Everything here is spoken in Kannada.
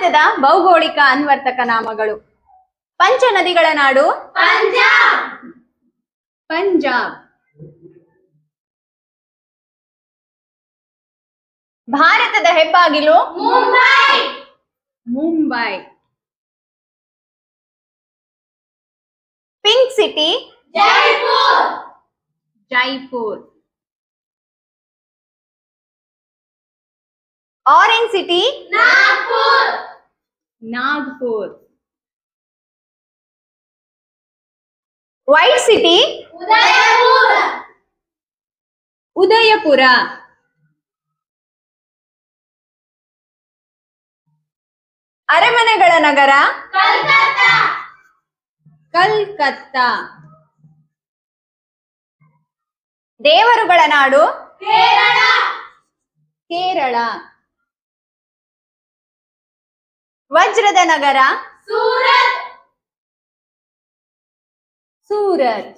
ಭಾರತದ ಭೌಗೋಳಿಕ ಅನ್ವರ್ತಕ ನಾಮಗಳು. ಪಂಚ ನದಿಗಳ ನಾಡು ಪಂಜಾಬ್. ಭಾರತದ ಹೆಬ್ಬಾಗಿಲು Mumbai. Pink city Jaipur. Orange city Nagpur. White city Udaipur. ಅರಮನೆಗಳ ನಗರ ಕಲ್ಕತ್ತಾ. ದೇವರುಗಳ ನಾಡು ಕೇರಳ. ವಜ್ರದ ನಗರ ಸೂರತ್.